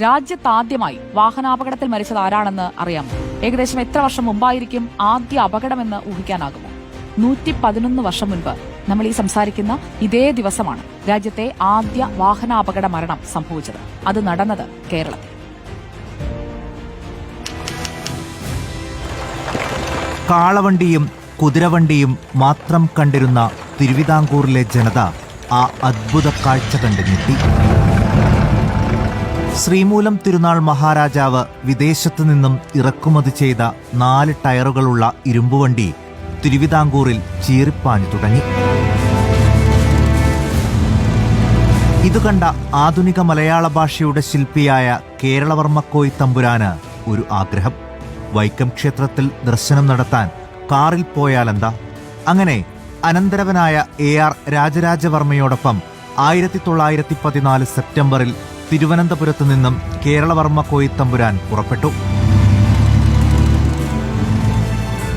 രാജ്യത്താദ്യമായി വാഹനാപകടത്തിൽ മരിച്ചത് ആരാണെന്ന് അറിയാമോ? ഏകദേശം എത്ര വർഷം മുമ്പായിരിക്കും ആദ്യ അപകടമെന്ന് ഊഹിക്കാനാകുമോ? 111 വർഷം മുൻപ് നമ്മൾ ഈ സംസാരിക്കുന്ന ഇതേ ദിവസമാണ് രാജ്യത്തെ ആദ്യ വാഹനാപകട മരണം സംഭവിച്ചത്. അത് നടന്നത് കേരളത്തിൽ. കാളവണ്ടിയും കുതിരവണ്ടിയും മാത്രം കണ്ടിരുന്ന തിരുവിതാംകൂറിലെ ജനത ആ അദ്ഭുത കാഴ്ച കണ്ട് ഞെട്ടി. ശ്രീമൂലം തിരുനാൾ മഹാരാജാവ് വിദേശത്തു നിന്നും ഇറക്കുമതി ചെയ്ത 4 ടയറുകളുള്ള ഇരുമ്പുവണ്ടി തിരുവിതാംകൂറിൽ ചീറിപ്പാഞ്ഞു തുടങ്ങി. ഇതുകണ്ട ആധുനിക മലയാള ഭാഷയുടെ ശില്പിയായ കേരളവർമ്മക്കോയി തമ്പുരാന് ഒരു ആഗ്രഹം. വൈക്കം ക്ഷേത്രത്തിൽ ദർശനം നടത്താൻ കാറിൽ പോയാലെന്താ? അങ്ങനെ അനന്തരവനായ AR രാജരാജവർമ്മയോടൊപ്പം 1914 സെപ്റ്റംബറിൽ തിരുവനന്തപുരത്തു നിന്നും കേരളവർമ്മക്കോയി തമ്പുരാൻ പുറപ്പെട്ടു.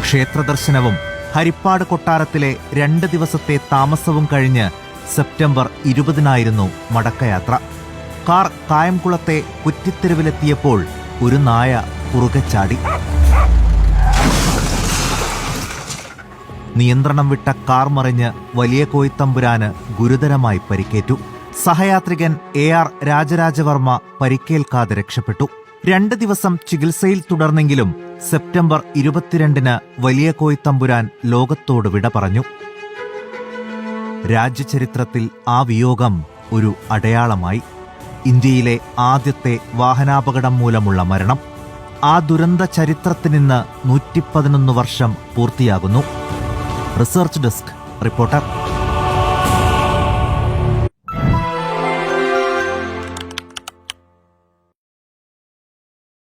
ക്ഷേത്രദർശനവും ഹരിപ്പാട് കൊട്ടാരത്തിലെ 2 ദിവസത്തെ താമസവും കഴിഞ്ഞ് സെപ്റ്റംബർ 20-നായിരുന്നു മടക്കയാത്ര. കാർ കായംകുളത്തെ കുറ്റിത്തെരുവിലെത്തിയപ്പോൾ ഒരു നായ പുറകെ ചാടി. നിയന്ത്രണം വിട്ട കാർ മറിഞ്ഞ് വലിയ കോയിത്തമ്പുരാന് ഗുരുതരമായി പരിക്കേറ്റു. സഹയാത്രികൻ AR രാജരാജവർമ്മ പരിക്കേൽക്കാതെ രക്ഷപ്പെട്ടു. 2 ദിവസം ചികിത്സയിൽ തുടർന്നെങ്കിലും സെപ്റ്റംബർ 22-ന് വലിയ കോയിത്തമ്പുരാൻ ലോകത്തോട് വിട പറഞ്ഞു. രാജ്യചരിത്രത്തിൽ ആ വിയോഗം ഒരു അടയാളമായി. ഇന്ത്യയിലെ ആദ്യത്തെ വാഹനാപകടം മൂലമുള്ള മരണം. ആ ദുരന്ത ചരിത്രത്തിനിന്ന് 111 വർഷം പൂർത്തിയാകുന്നു. Research desk reporter.